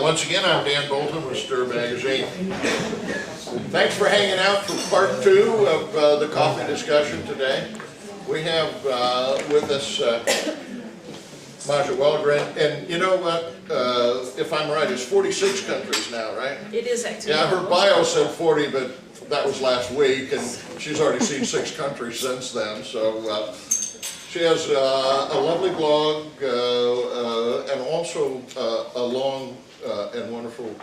Once again, I'm Dan Bolton with Stir Magazine. Thanks for hanging out for part 2 of the coffee discussion today. We have with us Maja Wellgren, and you know what, if I'm right, it's 46 countries now, right? It is actually. Yeah, her bio said 40, but that was last week, and she's already seen 6 countries since then, so she has a lovely blog and also a long and wonderful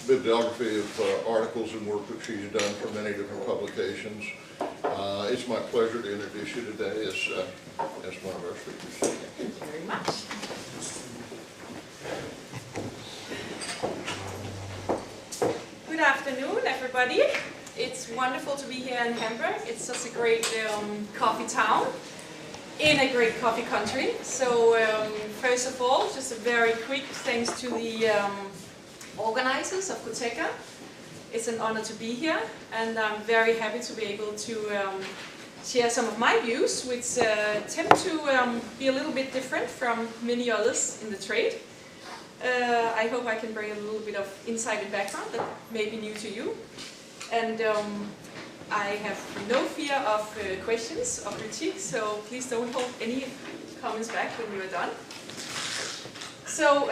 bibliography of articles and work that she's done for many different publications. It's my pleasure to introduce you today as one of our speakers. Thank you very much. Good afternoon, everybody. It's wonderful to be here in Hamburg. It's such a great coffee town in a great coffee country. So first of all, just a very quick thanks to the organizers of Coteca. It's an honor to be here, and I'm very happy to be able to share some of my views, which tend to be a little bit different from many others in the trade. I hope I can bring a little bit of insight and background that may be new to you. And I have no fear of questions or critiques, so please don't hold any comments back when you are done. So,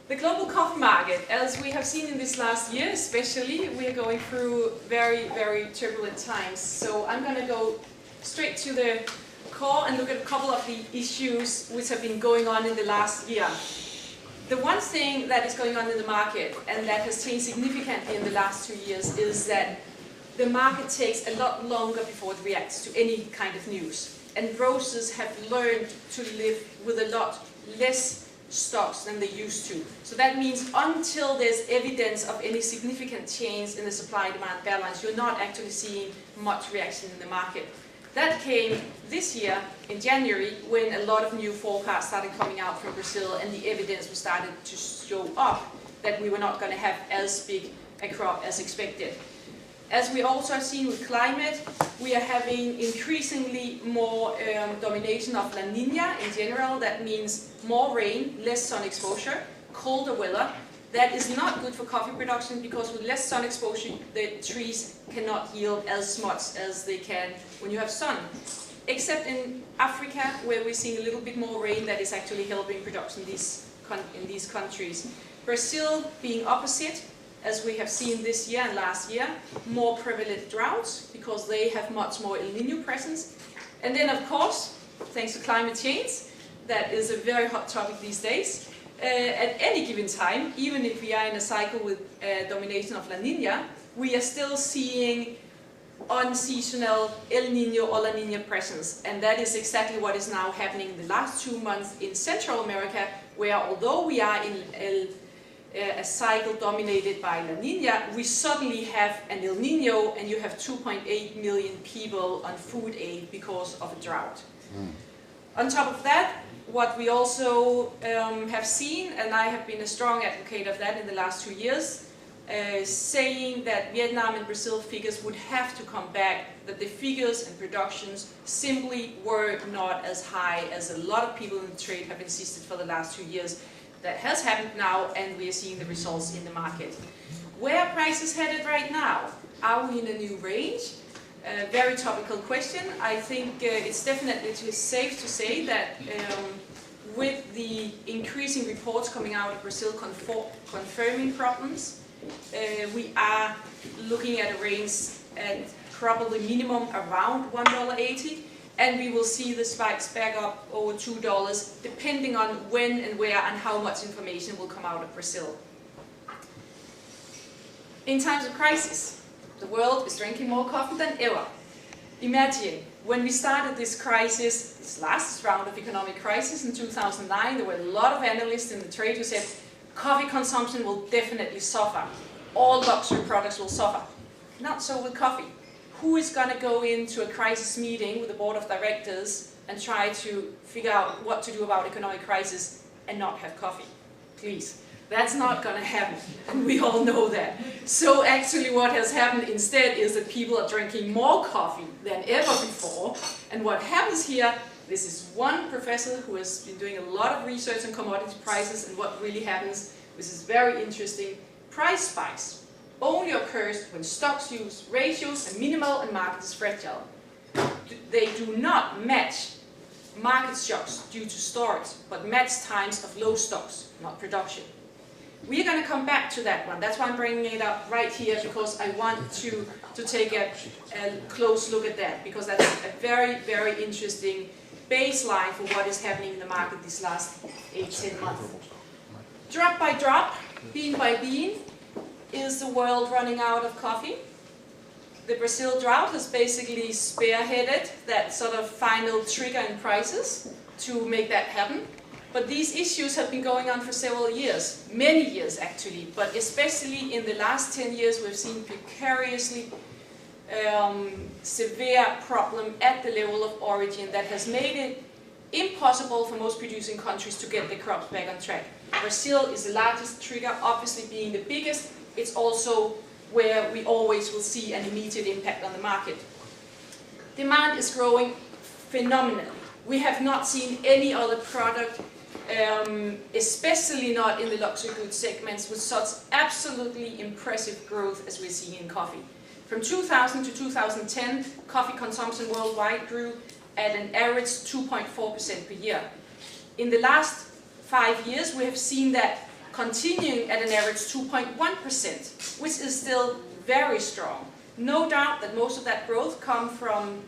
the global coffee market, as we have seen in this last year especially, we are going through very, very turbulent times. So I'm going to go straight to the core and look at a couple of the issues which have been going on in the last year. The one thing that is going on in the market, and that has changed significantly in the last 2 years, is that the market takes a lot longer before it reacts to any kind of news. And roasters have learned to live with a lot less stocks than they used to. So that means until there's evidence of any significant change in the supply-demand balance, you're not actually seeing much reaction in the market. That came this year in January when a lot of new forecasts started coming out from Brazil and the evidence was started to show up that we were not going to have as big a crop as expected. As we also have seen with climate, we are having increasingly more domination of La Nina in general. That means more rain, less sun exposure, colder weather. That is not good for coffee production because with less sun exposure, the trees cannot yield as much as they can when you have sun. Except in Africa, where we're seeing a little bit more rain that is actually helping production in these countries. Brazil being opposite, as we have seen this year and last year, more prevalent droughts because they have much more El Nino presence. And then of course, thanks to climate change, that is a very hot topic these days. At any given time, even if we are in a cycle with domination of La Nina, we are still seeing unseasonal El Nino or La Nina presence. And that is exactly what is now happening in the last 2 months in Central America, where although we are in a cycle dominated by La Nina, we suddenly have an El Nino and you have 2.8 million people on food aid because of a drought. On top of that, what we also have seen, and I have been a strong advocate of that in the last 2 years, saying that Vietnam and Brazil figures would have to come back, that the figures and productions simply were not as high as a lot of people in the trade have insisted for the last 2 years. That has happened now, and we are seeing the results in the market. Where are prices headed right now? Are we in a new range? A very topical question. I think it's definitely safe to say that with the increasing reports coming out of Brazil confirming problems, we are looking at a range at probably minimum around $1.80. And we will see the spikes back up over $2, depending on when and where and how much information will come out of Brazil. In times of crisis, the world is drinking more coffee than ever. Imagine, when we started this crisis, this last round of economic crisis in 2009, there were a lot of analysts in the trade who said, coffee consumption will definitely suffer. All luxury products will suffer. Not so with coffee. Who is going to go into a crisis meeting with the board of directors and try to figure out what to do about economic crisis and not have coffee? Please. That's not going to happen, and we all know that. So actually what has happened instead is that people are drinking more coffee than ever before, and what happens here This is one professor who has been doing a lot of research on commodity prices and what really happens. This is very interesting. Price spikes only occurs when stocks use ratios and minimal and market is fragile. They do not match market shocks due to storage, but match times of low stocks, not production. We're going to come back to that one. That's why I'm bringing it up right here, because I want to take a close look at that, because that's a very, very interesting baseline for what is happening in the market these last 8-10 months. Drop by drop, bean by bean, is the world running out of coffee. The Brazil drought has basically spearheaded that sort of final trigger in prices to make that happen. But these issues have been going on for several years, many years actually, but especially in the last 10 years we've seen precariously severe problem at the level of origin that has made it impossible for most producing countries to get their crops back on track. Brazil is the largest trigger, obviously being the biggest. It's also where we always will see an immediate impact on the market. Demand is growing phenomenally. We have not seen any other product, especially not in the luxury goods segments, with such absolutely impressive growth as we're seeing in coffee. From 2000 to 2010, coffee consumption worldwide grew at an average 2.4% per year. In the last 5 years, we have seen that continuing at an average 2.1%, which is still very strong. No doubt that most of that growth comes from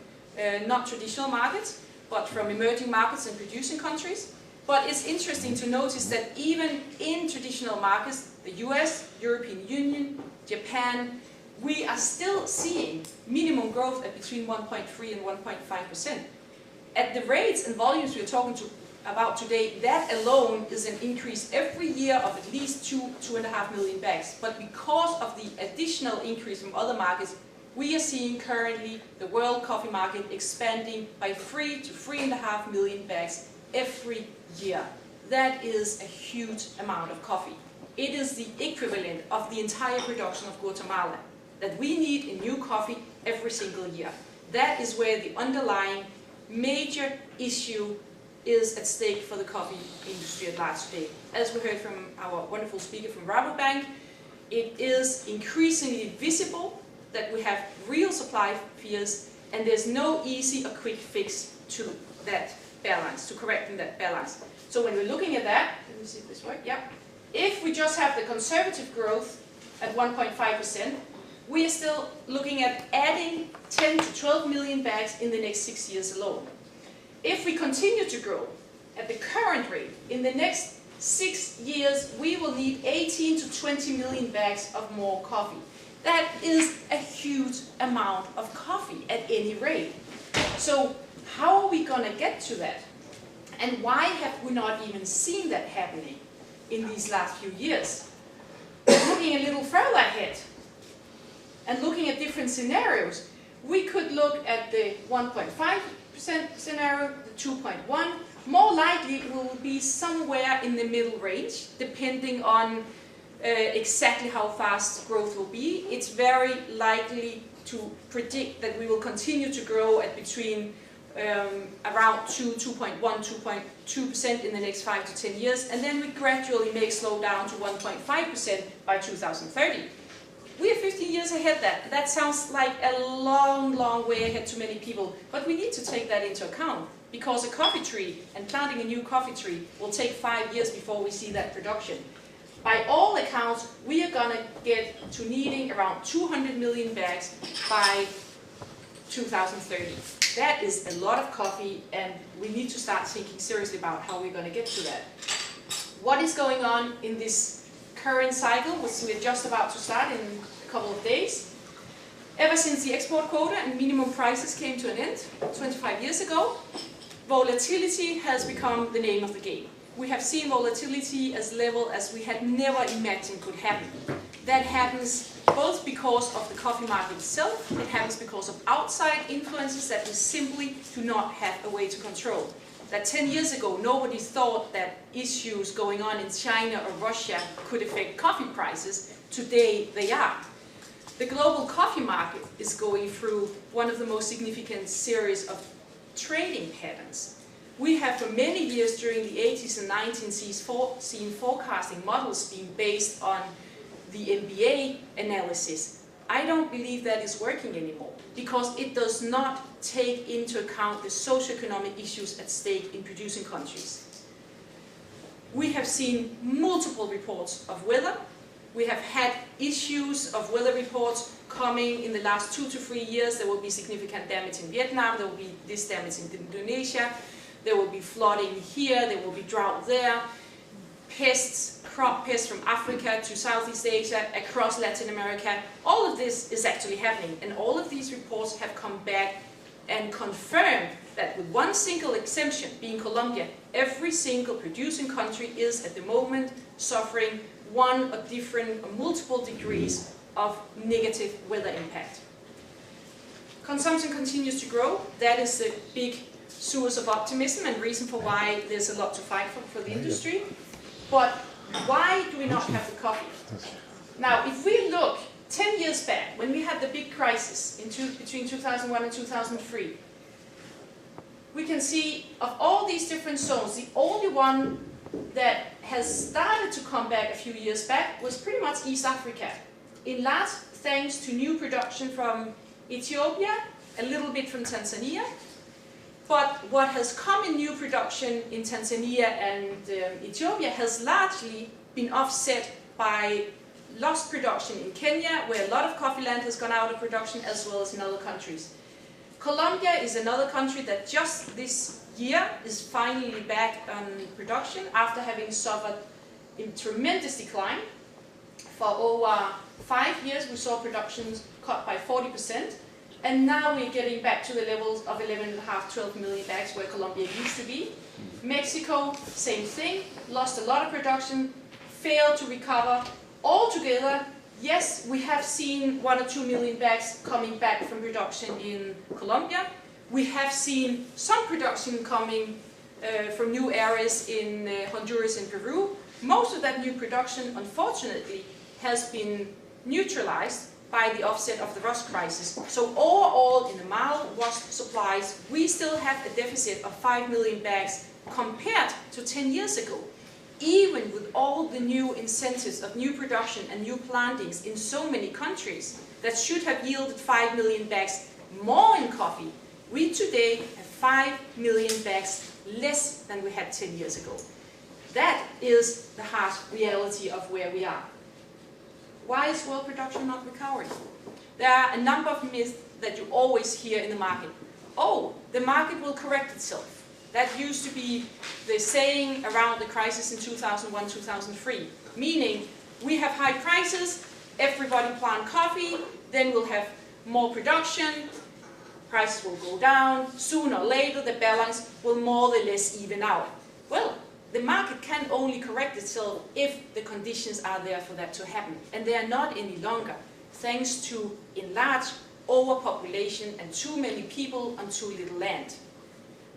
not traditional markets, but from emerging markets and producing countries. But it's interesting to notice that even in traditional markets, the US, European Union, Japan, we are still seeing minimum growth at between 1.3 and 1.5%. At the rates and volumes we're talking about today, that alone is an increase every year of at least 2.5 million bags. But because of the additional increase from other markets, we are seeing currently the world coffee market expanding by 3 to 3.5 million bags every year. That is a huge amount of coffee. It is the equivalent of the entire production of Guatemala that we need in new coffee every single year. That is where the underlying major issue is at stake for the coffee industry at large today. As we heard from our wonderful speaker from Rabobank, it is increasingly visible that we have real supply fears, and there's no easy or quick fix to that balance, to correcting that balance. So when we're looking at that, let me see if this works, yeah. If we just have the conservative growth at 1.5%, we are still looking at adding 10 to 12 million bags in the next 6 years alone. If we continue to grow at the current rate, in the next 6 years, we will need 18 to 20 million bags of more coffee. That is a huge amount of coffee at any rate. So how are we going to get to that? And why have we not even seen that happening in these last few years? Looking a little further ahead and looking at different scenarios, we could look at the 1.5% scenario, the 2.1. More likely it will be somewhere in the middle range, depending on exactly how fast growth will be. It's very likely to predict that we will continue to grow at between around 2.1, 2.2% in the next 5 to 10 years, and then we gradually may slow down to 1.5% by 2030. We are 15 years ahead. That sounds like a long, long way ahead to many people, but we need to take that into account, because a coffee tree and planting a new coffee tree will take 5 years before we see that production. By all accounts, we are going to get to needing around 200 million bags by 2030. That is a lot of coffee, and we need to start thinking seriously about how we're going to get to that. What is going on in this current cycle, which we're just about to start in a couple of days? Ever since the export quota and minimum prices came to an end 25 years ago, volatility has become the name of the game. We have seen volatility as level as we had never imagined could happen. That happens both because of the coffee market itself, it happens because of outside influences that we simply do not have a way to control. That 10 years ago, nobody thought that issues going on in China or Russia could affect coffee prices. Today, they are. The global coffee market is going through one of the most significant series of trading patterns. We have for many years during the 80s and 90s seen forecasting models being based on the MBA analysis. I don't believe that is working anymore because it does not take into account the socioeconomic issues at stake in producing countries. We have seen multiple reports of weather. We have had issues of weather reports coming in the last 2 to 3 years. There will be significant damage in Vietnam, there will be this damage in Indonesia, there will be flooding here, there will be drought there, pests, crop pests from Africa to Southeast Asia, across Latin America. All of this is actually happening, and all of these reports have come back and confirmed that with one single exemption, being Colombia, every single producing country is at the moment suffering one or different or multiple degrees of negative weather impact. Consumption continues to grow. That is the big source of optimism and reason for why there's a lot to fight for the industry. But why do we not have the coffee? Now, if we look 10 years back, when we had the big crisis between 2001 and 2003, we can see of all these different zones, the only one that has started to come back a few years back was pretty much East Africa. In large thanks to new production from Ethiopia, a little bit from Tanzania. But what has come in new production in Tanzania and Ethiopia has largely been offset by lost production in Kenya, where a lot of coffee land has gone out of production, as well as in other countries. Colombia is another country that just this year is finally back on production after having suffered a tremendous decline. For over 5 years we saw production cut by 40%, and now we're getting back to the levels of 11.5, 12 million bags where Colombia used to be. Mexico, same thing, lost a lot of production, failed to recover. Altogether, yes, we have seen 1 or 2 million bags coming back from production in Colombia. We have seen some production coming from new areas in Honduras and Peru. Most of that new production, unfortunately, has been neutralized by the offset of the rust crisis. So overall, in the mild rust supplies, we still have a deficit of 5 million bags compared to 10 years ago. Even with all the new incentives of new production and new plantings in so many countries that should have yielded 5 million bags more in coffee, we today have 5 million bags less than we had 10 years ago. That is the harsh reality of where we are. Why is world production not recovering? There are a number of myths that you always hear in the market. Oh, the market will correct itself. That used to be the saying around the crisis in 2001, 2003. Meaning, we have high prices, everybody plant coffee, then we'll have more production, prices will go down, sooner or later the balance will more or less even out. Well, the market can only correct itself if the conditions are there for that to happen. And they are not any longer, thanks to enlarged overpopulation and too many people on too little land.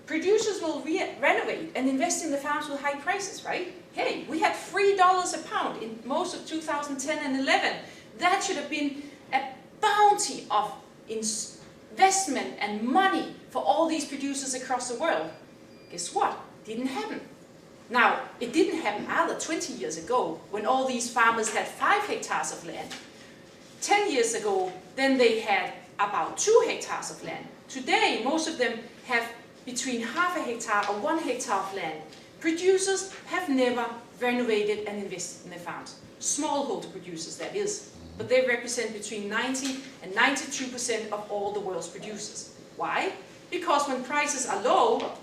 Producers will renovate and invest in the farms with high prices, right? Hey, we had $3 a pound in most of 2010 and 11. That should have been a bounty of investment and money for all these producers across the world. Guess what? Didn't happen. Now, it didn't happen either 20 years ago when all these farmers had 5 hectares of land. 10 years ago, then they had about 2 hectares of land. Today, most of them have between half a hectare or 1 hectare of land. Producers have never renovated and invested in their farms. Smallholder producers, that is. But they represent between 90 and 92% of all the world's producers. Why? Because when prices are low,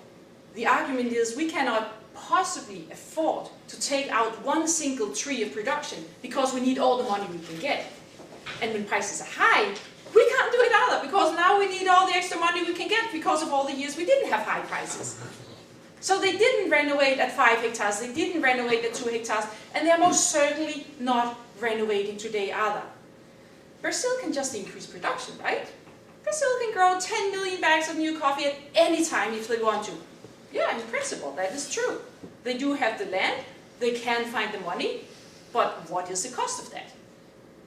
the argument is we cannot possibly afford to take out one single tree of production because we need all the money we can get. And when prices are high, we can't do it either because now we need all the extra money we can get because of all the years we didn't have high prices. So they didn't renovate at 5 hectares, they didn't renovate at 2 hectares, and they're most certainly not renovating today either. Brazil can just increase production, right? Brazil can grow 10 million bags of new coffee at any time if they want to. Yeah, in principle, that is true. They do have the land, they can find the money, but what is the cost of that?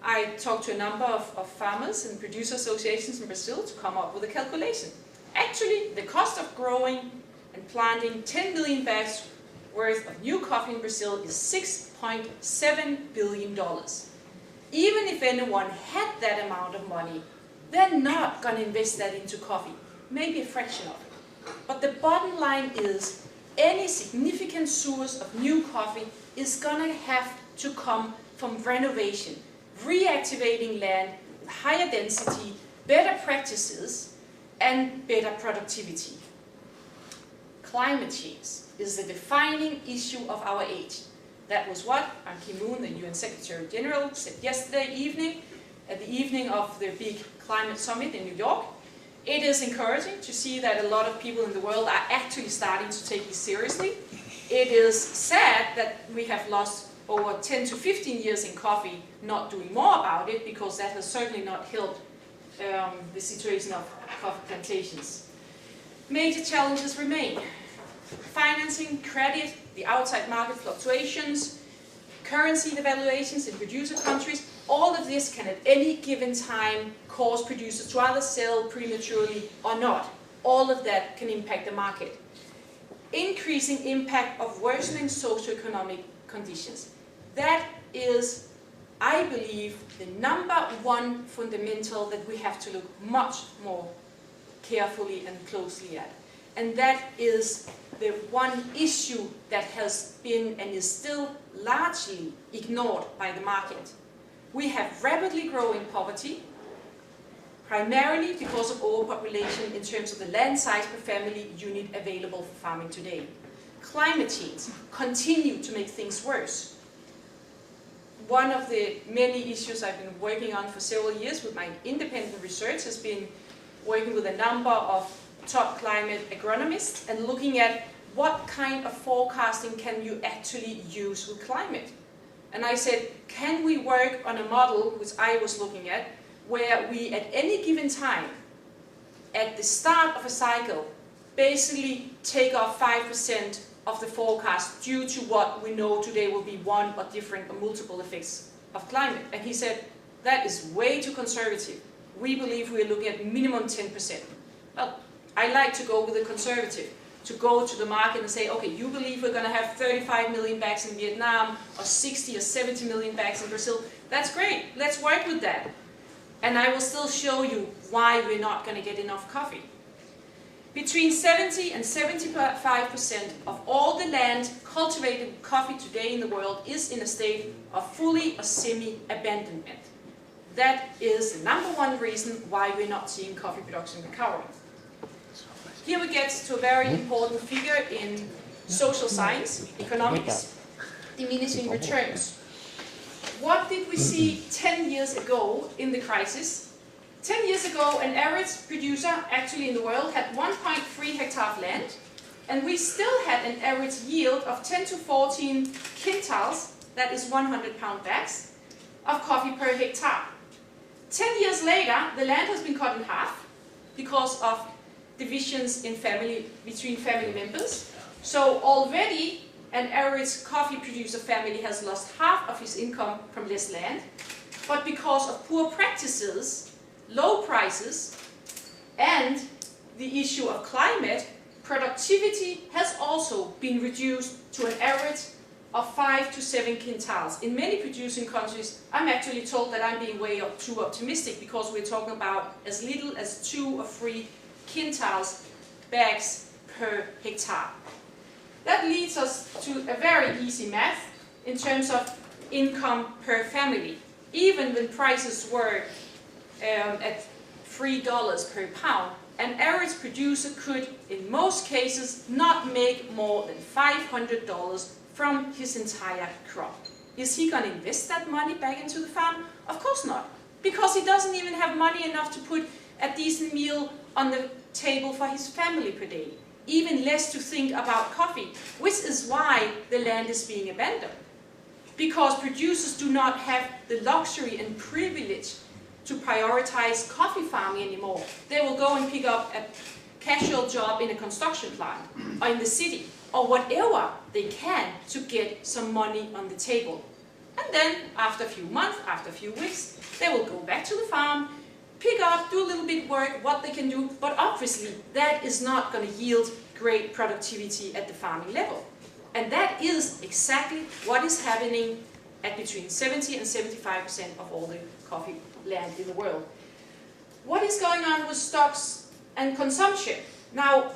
I talked to a number of farmers and producer associations in Brazil to come up with a calculation. Actually, the cost of growing and planting 10 million bags worth of new coffee in Brazil is $6.7 billion. Even if anyone had that amount of money, they're not going to invest that into coffee, maybe a fraction of it. But the bottom line is, any significant source of new coffee is going to have to come from renovation, reactivating land with higher density, better practices, and better productivity. Climate change is the defining issue of our age. That was what Ban Ki-moon, the UN Secretary General, said yesterday evening, at the evening of the big climate summit in New York. It is encouraging to see that a lot of people in the world are actually starting to take this seriously. It is sad that we have lost over 10 to 15 years in coffee not doing more about it, because that has certainly not helped the situation of coffee plantations. Major challenges remain. Financing, credit, the outside market fluctuations, currency devaluations in producer countries, all of this can at any given time cause producers to either sell prematurely or not. All of that can impact the market. Increasing impact of worsening socioeconomic conditions. That is, I believe, the #1 fundamental that we have to look much more carefully and closely at. And that is the one issue that has been and is still largely ignored by the market. We have rapidly growing poverty, primarily because of overpopulation in terms of the land size per family unit available for farming today. Climate change continues to make things worse. One of the many issues I've been working on for several years with my independent research has been working with a number of top climate agronomists and looking at what kind of forecasting can you actually use with climate. And I said, can we work on a model, which I was looking at, where we at any given time, at the start of a cycle, basically take off 5% of the forecast due to what we know today will be one or different or multiple effects of climate. And he said, that is way too conservative. We believe we're looking at minimum 10%. Well, I like to go with the conservative, to go to the market and say, okay, you believe we're going to have 35 million bags in Vietnam, or 60 or 70 million bags in Brazil. That's great. Let's work with that. And I will still show you why we're not going to get enough coffee. Between 70 and 75% of all the land cultivated with coffee today in the world is in a state of fully or semi-abandonment. That is the #1 reason why we're not seeing coffee production recovering. Here we get to a very important figure in social science, economics, diminishing returns. What did we see 10 years ago in the crisis? 10 years ago, an average producer actually in the world had 1.3 hectares of land, and we still had an average yield of 10 to 14 quintals, that is 100-pound bags, of coffee per hectare. 10 years later, the land has been cut in half because of divisions in between family members. So already an average coffee producer family has lost half of his income from less land. But because of poor practices, low prices, and the issue of climate, productivity has also been reduced to an average of 5 to 7 quintals. In many producing countries, I'm actually told that I'm being way too optimistic, because we're talking about as little as 2 or 3 quintals bags per hectare. That leads us to a very easy math in terms of income per family. Even when prices were at $3 per pound, an average producer could, in most cases, not make more than $500 from his entire crop. Is he going to invest that money back into the farm? Of course not, because he doesn't even have money enough to put a decent meal on the table for his family per day, even less to think about coffee, which is why the land is being abandoned. Because producers do not have the luxury and privilege to prioritize coffee farming anymore. They will go and pick up a casual job in a construction plant or in the city, or whatever they can to get some money on the table. And then after a few months, after a few weeks, they will go back to the farm, pick up, do a little bit work, what they can do, but obviously that is not going to yield great productivity at the farming level. And that is exactly what is happening at between 70 and 75% of all the coffee land in the world. What is going on with stocks and consumption? Now,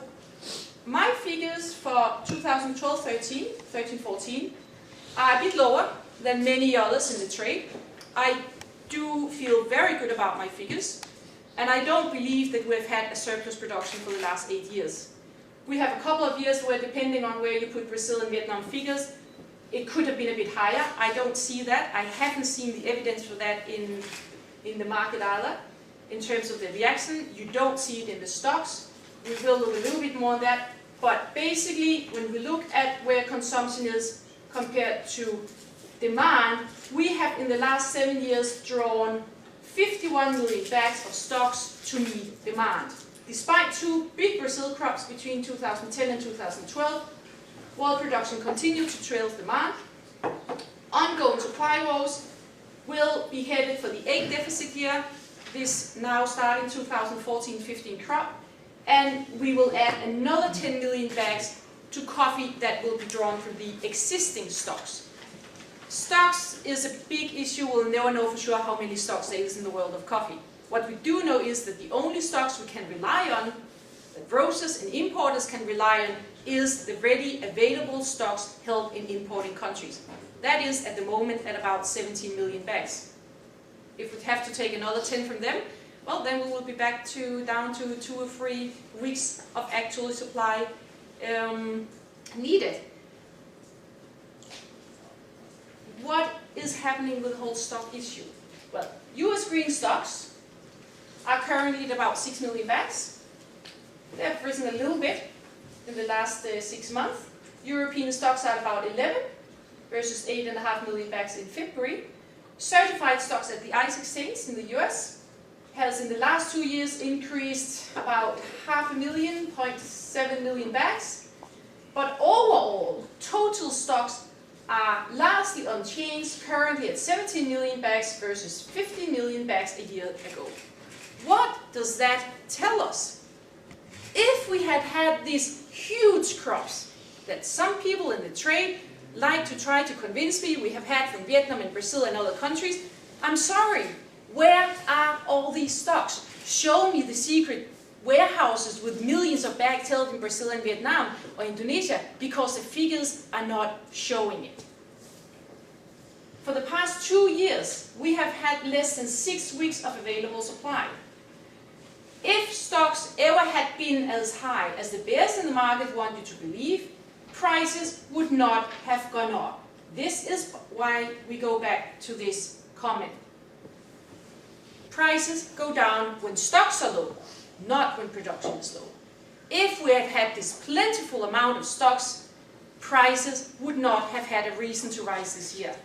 my figures for 2012-13, 13-14 are a bit lower than many others in the trade. I do feel very good about my figures, and I don't believe that we've had a surplus production for the last 8 years. We have a couple of years where, depending on where you put Brazil and Vietnam figures, it could have been a bit higher. I don't see that. I haven't seen the evidence for that in the market either. In terms of the reaction, you don't see it in the stocks. We will look a little bit more on that. But basically, when we look at where consumption is compared to demand, we have in the last 7 years drawn 51 million bags of stocks to meet demand. Despite 2 big Brazil crops between 2010 and 2012, world production continued to trail demand. Ongoing supply woes will be headed for the egg deficit year, this now starting 2014-15 crop, and we will add another 10 million bags to coffee that will be drawn from the existing stocks. Stocks is a big issue. We'll never know for sure how many stocks there is in the world of coffee. What we do know is that the only stocks we can rely on, that roasters and importers can rely on, is the ready available stocks held in importing countries. That is at the moment at about 17 million bags. If we have to take another 10 from them, well, then we will be back down to 2 or 3 weeks of actual supply needed. What is happening with the whole stock issue? Well, US green stocks are currently at about 6 million bags. They have risen a little bit in the last 6 months. European stocks are at about 11 versus 8.5 million bags in February. Certified stocks at the ICE exchange in the US has in the last 2 years increased about 500,000, 0.7 million bags. But overall, total stocks are largely unchanged, currently at 17 million bags versus 50 million bags a year ago. What does that tell us? If we had had these huge crops that some people in the trade like to try to convince me we have had from Vietnam and Brazil and other countries, I'm sorry, where are all these stocks? Show me the secret warehouses with millions of bags held in Brazil and Vietnam or Indonesia, because the figures are not showing it. For the past 2 years, we have had less than 6 weeks of available supply. If stocks ever had been as high as the bears in the market want you to believe, prices would not have gone up. This is why we go back to this comment. Prices go down when stocks are low, not when production is low. If we had had this plentiful amount of stocks, prices would not have had a reason to rise this year.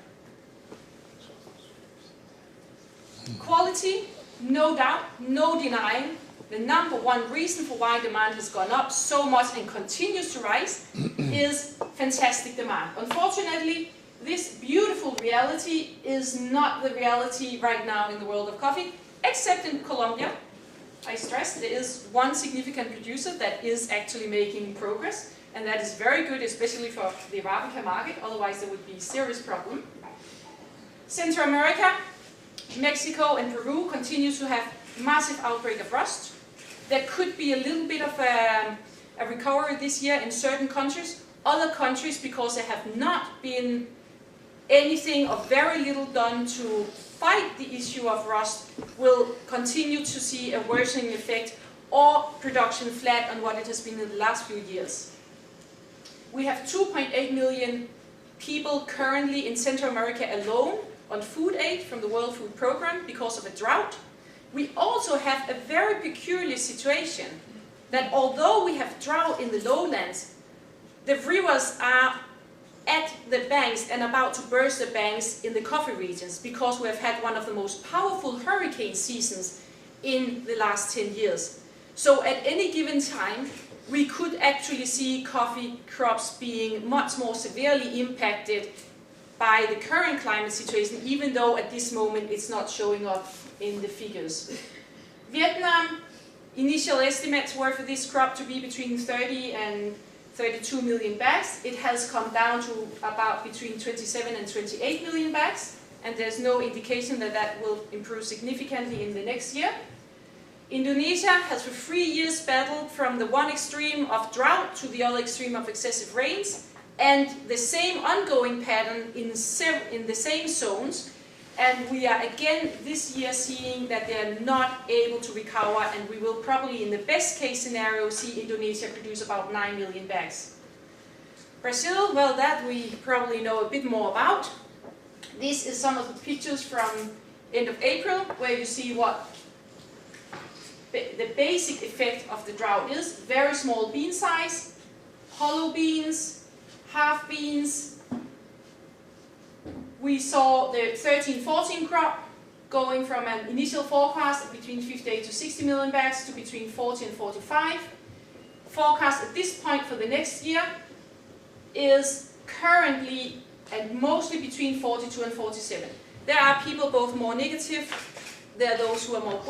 Quality, no doubt, no denying. The number one reason for why demand has gone up so much and continues to rise is fantastic demand. Unfortunately, this beautiful reality is not the reality right now in the world of coffee, except in Colombia. I stress there is one significant producer that is actually making progress, and that is very good, especially for the Arabica market, otherwise there would be a serious problem. Central America, Mexico and Peru continue to have massive outbreak of rust. There could be a little bit of a recovery this year in certain countries. Other countries, because there have not been anything or very little done to fight the issue of rust, will continue to see a worsening effect or production flat on what it has been in the last few years. We have 2.8 million people currently in Central America alone on food aid from the World Food Programme because of a drought. We also have a very peculiar situation that although we have drought in the lowlands, the rivers are at the banks and about to burst the banks in the coffee regions because we have had one of the most powerful hurricane seasons in the last 10 years. So at any given time, we could actually see coffee crops being much more severely impacted by the current climate situation, even though at this moment it's not showing up in the figures. Vietnam Initial estimates were for this crop to be between 30 and 32 million bags. It has come down to about between 27 and 28 million bags, and there's no indication that that will improve significantly in the next year. Indonesia has for 3 years battled from the one extreme of drought to the other extreme of excessive rains, and the same ongoing pattern in the same zones. And we are again this year seeing that they are not able to recover, and we will probably in the best case scenario see Indonesia produce about 9 million bags. Brazil, well, that we probably know a bit more about. This is some of the pictures from end of April, where you see what the basic effect of the drought is. Very small bean size, hollow beans, half beans. We saw the 13-14 crop going from an initial forecast of between 58 to 60 million bags to between 40 and 45. Forecast at this point for the next year is currently and mostly between 42 and 47. There are people both more negative. There are those who are more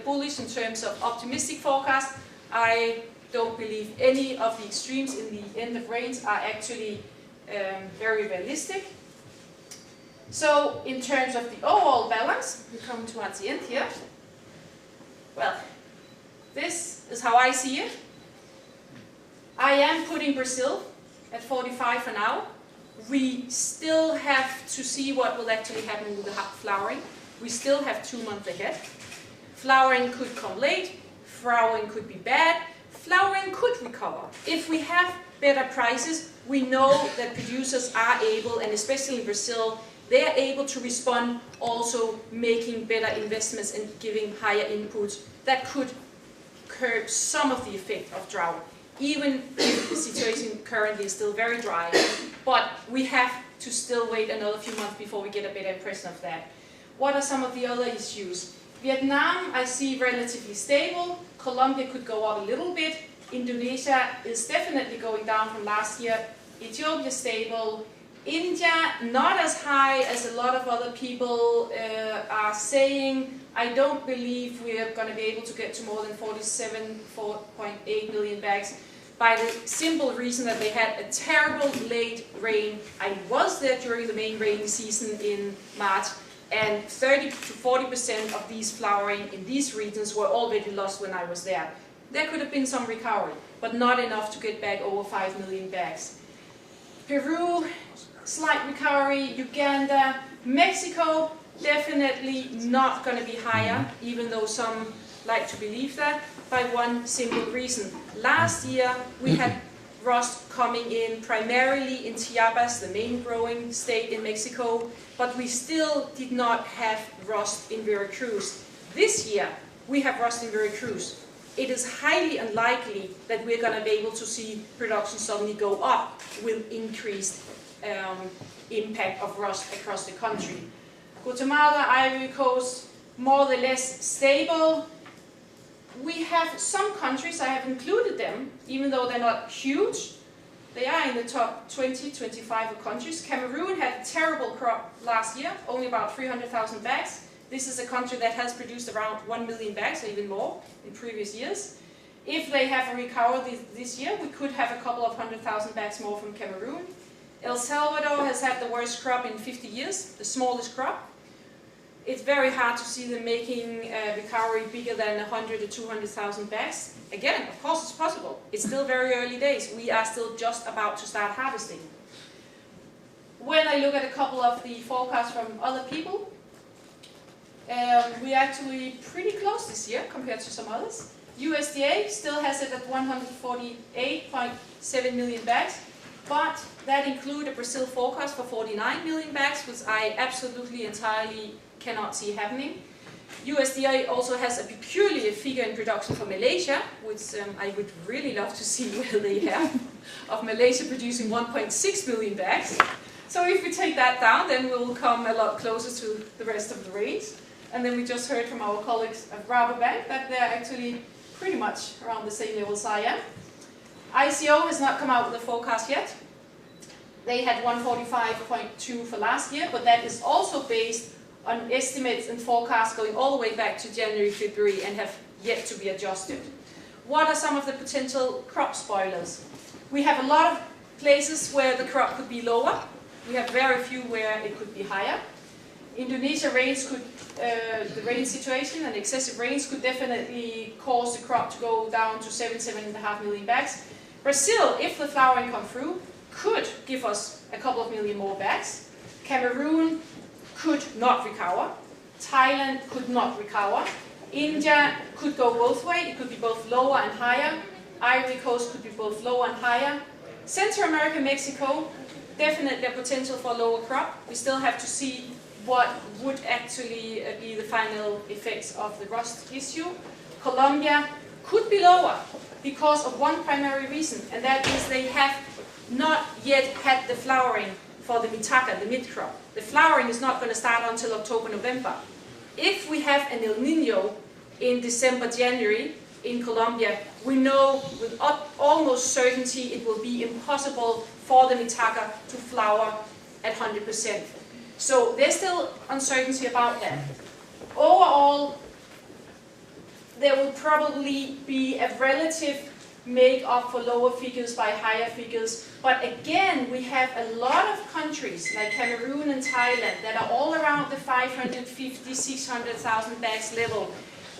bullish in terms of optimistic forecast. I don't believe any of the extremes in the end of rains are actually very realistic. So in terms of the overall balance, we come towards the end here. Well, this is how I see it. I am putting Brazil at 45 for now. We still have to see what will actually happen with the flowering. We still have 2 months ahead. Flowering could come late, flowering could be bad, flowering could recover. If we have better prices, we know that producers are able, and especially in Brazil, they are able to respond, also making better investments and giving higher inputs. That could curb some of the effect of drought, even if the situation currently is still very dry. But we have to still wait another few months before we get a better impression of that. What are some of the other issues? Vietnam, I see relatively stable. Colombia could go up a little bit. Indonesia is definitely going down from last year. Ethiopia stable. India, not as high as a lot of other people are saying. I don't believe we are going to be able to get to more than 4.8 million bags, by the simple reason that they had a terrible late rain. I was there during the main rainy season in March, and 30 to 40% of these flowering in these regions were already lost when I was there. There could have been some recovery, but not enough to get back over 5 million bags. Peru, slight recovery. Uganda, Mexico, definitely not going to be higher, even though some like to believe that, by one simple reason. Last year we had rust coming in primarily in Chiapas, the main growing state in Mexico, but we still did not have rust in Veracruz. This year we have rust in Veracruz. It is highly unlikely that we're going to be able to see production suddenly go up with increased impact of rust across the country. Guatemala, Ivory Coast, more or less stable. We have some countries, I have included them, even though they're not huge. They are in the top 20, 25 of countries. Cameroon had a terrible crop last year, only about 300,000 bags. This is a country that has produced around 1 million bags, or even more, in previous years. If they have a recovery this year, we could have a couple of 100,000 bags more from Cameroon. El Salvador has had the worst crop in 50 years, the smallest crop. It's very hard to see them making a recovery bigger than 100 or 200,000 bags. Again, of course it's possible. It's still very early days. We are still just about to start harvesting. When I look at a couple of the forecasts from other people, we're actually pretty close this year compared to some others. USDA still has it at 148.7 million bags, but that includes a Brazil forecast for 49 million bags, which I absolutely entirely cannot see happening. USDA also has a peculiar figure in production for Malaysia, which I would really love to see where they have, of Malaysia producing 1.6 million bags. So if we take that down, then we'll come a lot closer to the rest of the range. And then we just heard from our colleagues at Rabobank that they're actually pretty much around the same level as I am. ICO has not come out with a forecast yet. They had 145.2 for last year, but that is also based on estimates and forecasts going all the way back to January, February, and have yet to be adjusted. What are some of the potential crop spoilers? We have a lot of places where the crop could be lower. We have very few where it could be higher. Indonesia the rain situation and excessive rains could definitely cause the crop to go down to 7.5 million bags. Brazil, if the flowering comes through, could give us a couple of million more bags. Cameroon could not recover. Thailand could not recover. India could go both ways. It could be both lower and higher. Ivory Coast could be both lower and higher. Central America, Mexico, definitely a potential for a lower crop. We still have to see what would actually be the final effects of the rust issue. Colombia could be lower because of one primary reason, and that is they have not yet had the flowering for the mitaka, the mid-crop. The flowering is not going to start until October, November. If we have an El Nino in December, January in Colombia, we know with almost certainty it will be impossible for the mitaka to flower at 100%. So there's still uncertainty about that. Overall, there will probably be a relative make-up for lower figures by higher figures. But again, we have a lot of countries like Cameroon and Thailand that are all around the 550, 600,000 bags level.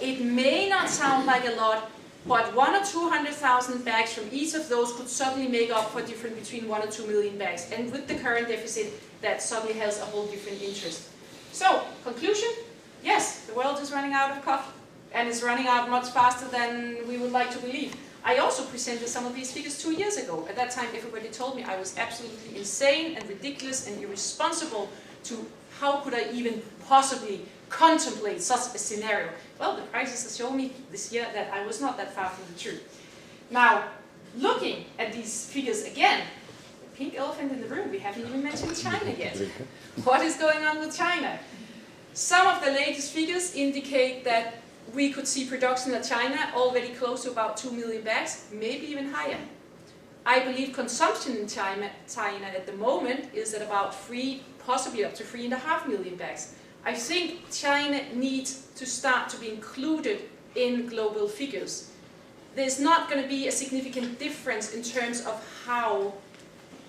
It may not sound like a lot, but 100,000 or 200,000 bags from each of those could suddenly make up for difference between 1 or 2 million bags. And with the current deficit, that suddenly has a whole different interest. So, conclusion? Yes, the world is running out of coffee. And it's running out much faster than we would like to believe. I also presented some of these figures 2 years ago. At that time, everybody told me I was absolutely insane and ridiculous and irresponsible to how could I even possibly contemplate such a scenario. Well, the crisis has shown me this year that I was not that far from the truth. Now, looking at these figures again, the pink elephant in the room, we haven't even mentioned China yet. What is going on with China? Some of the latest figures indicate that we could see production in China already close to about 2 million bags, maybe even higher. I believe consumption in China at the moment is at about 3, possibly up to 3.5 million bags. I think China needs to start to be included in global figures. There's not going to be a significant difference in terms of how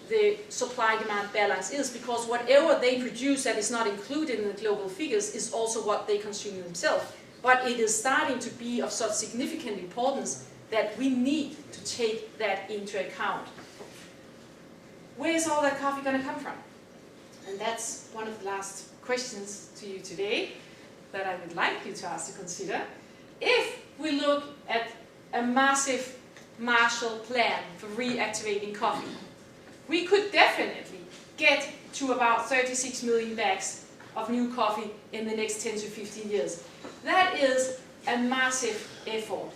the supply-demand balance is, because whatever they produce that is not included in the global figures is also what they consume themselves. But it is starting to be of such significant importance that we need to take that into account. Where is all that coffee going to come from? And that's one of the last questions to you today that I would like you to ask to consider. If we look at a massive Marshall Plan for reactivating coffee, we could definitely get to about 36 million bags of new coffee in the next 10 to 15 years. That is a massive effort.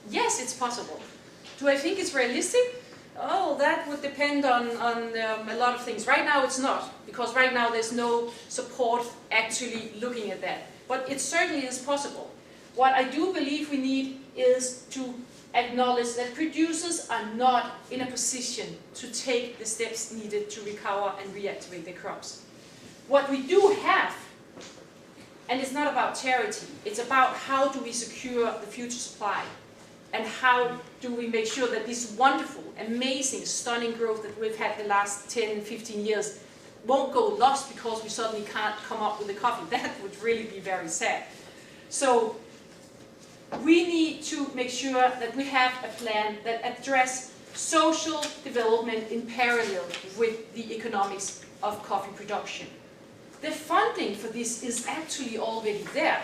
Yes, it's possible. Do I think it's realistic? Oh, that would depend on a lot of things. Right now it's not, because right now there's no support actually looking at that. But it certainly is possible. What I do believe we need is to acknowledge that producers are not in a position to take the steps needed to recover and reactivate their crops. What we do have, and it's not about charity, it's about how do we secure the future supply, and how do we make sure that this wonderful, amazing, stunning growth that we've had the last 10, 15 years won't go lost because we suddenly can't come up with the coffee. That would really be very sad. So we need to make sure that we have a plan that addresses social development in parallel with the economics of coffee production. The funding for this is actually already there,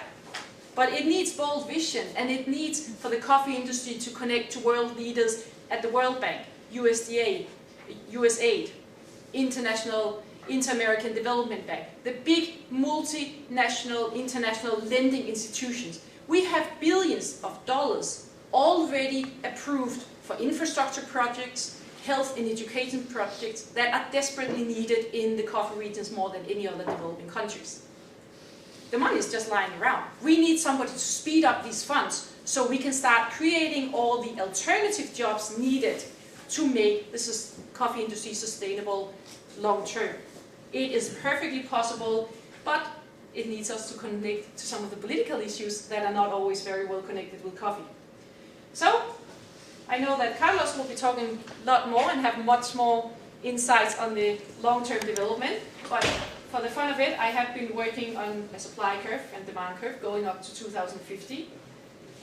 but it needs bold vision, and it needs for the coffee industry to connect to world leaders at the World Bank, USDA, USAID, Inter-American Development Bank, the big multinational international lending institutions. We have billions of dollars already approved for infrastructure projects, health and education projects that are desperately needed in the coffee regions more than any other developing countries. The money is just lying around. We need somebody to speed up these funds so we can start creating all the alternative jobs needed to make the coffee industry sustainable long term. It is perfectly possible, but it needs us to connect to some of the political issues that are not always very well connected with coffee. So, I know that Carlos will be talking a lot more and have much more insights on the long-term development, but for the fun of it, I have been working on a supply curve and demand curve going up to 2050,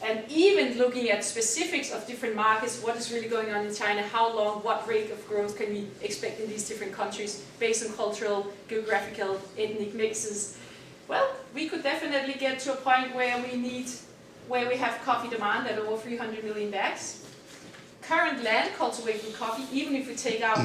and even looking at specifics of different markets, what is really going on in China, how long, what rate of growth can we expect in these different countries based on cultural, geographical, ethnic mixes. Well, we could definitely get to a point where we have coffee demand at over 300 million bags. Current land cultivated coffee, even if we take out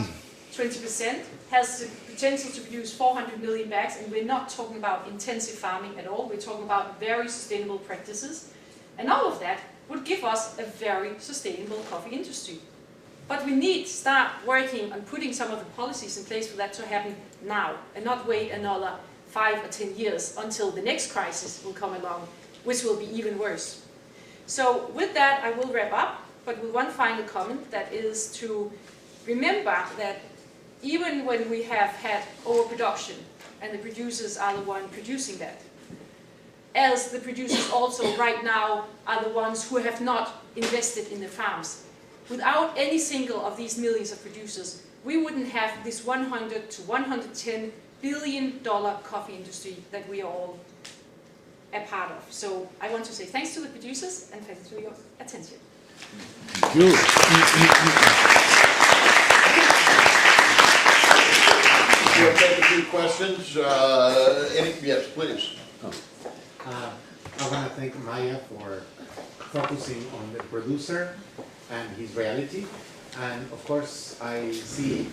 20%, has the potential to produce 400 million bags, and we're not talking about intensive farming at all, we're talking about very sustainable practices. And all of that would give us a very sustainable coffee industry. But we need to start working on putting some of the policies in place for that to happen now, and not wait another 5 or 10 years until the next crisis will come along, which will be even worse. So with that, I will wrap up, but with one final comment, that is to remember that even when we have had overproduction, and the producers are the ones producing that, as the producers also right now are the ones who have not invested in the farms. Without any single of these millions of producers, we wouldn't have this $100 to $110 billion coffee industry that we are all a part of. So I want to say thanks to the producers and thanks for your attention. Thank you. We'll take a few questions. Yes, please. I want to thank Maya for focusing on the producer and his reality. And of course, I see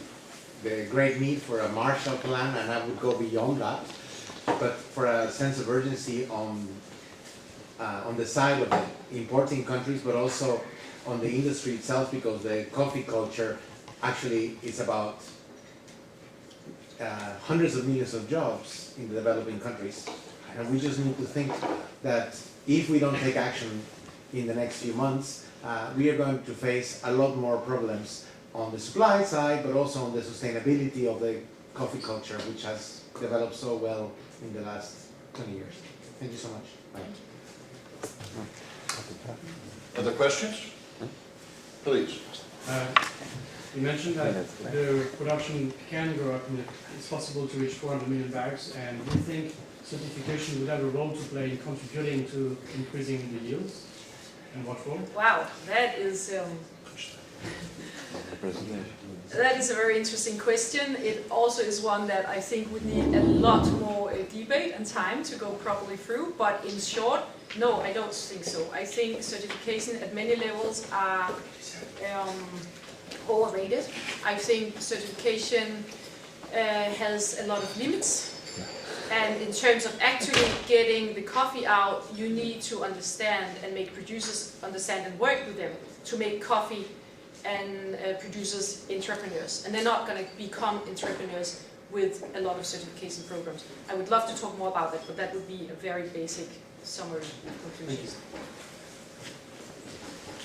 the great need for a Marshall Plan, and I would go beyond that. But for a sense of urgency on the side of the importing countries, but also on the industry itself, because the coffee culture actually is about hundreds of millions of jobs in the developing countries. And we just need to think that if we don't take action in the next few months, we are going to face a lot more problems on the supply side, but also on the sustainability of the coffee culture, which has developed so well in the last 20 years. Thank you so much. Bye. Other questions? Please. You mentioned that the production can grow up and it's possible to reach 400 million bags, and do you think certification would have a role to play in contributing to increasing the yields, and what role? Wow, that is a very interesting question. It also is one that I think would need a lot more debate and time to go properly through, but in short, no, I don't think so. I think certification at many levels are overrated. I think certification has a lot of limits. And in terms of actually getting the coffee out, you need to understand and make producers understand and work with them to make coffee and producers entrepreneurs. And they're not going to become entrepreneurs with a lot of certification programs. I would love to talk more about that, but that would be a very basic summary of conclusions.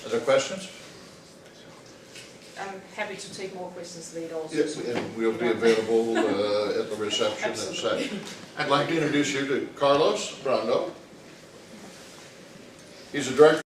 Other questions? I'm happy to take more questions later also. Yes, and we'll be available at the reception and such. I'd like to introduce you to Carlos Brando. He's the director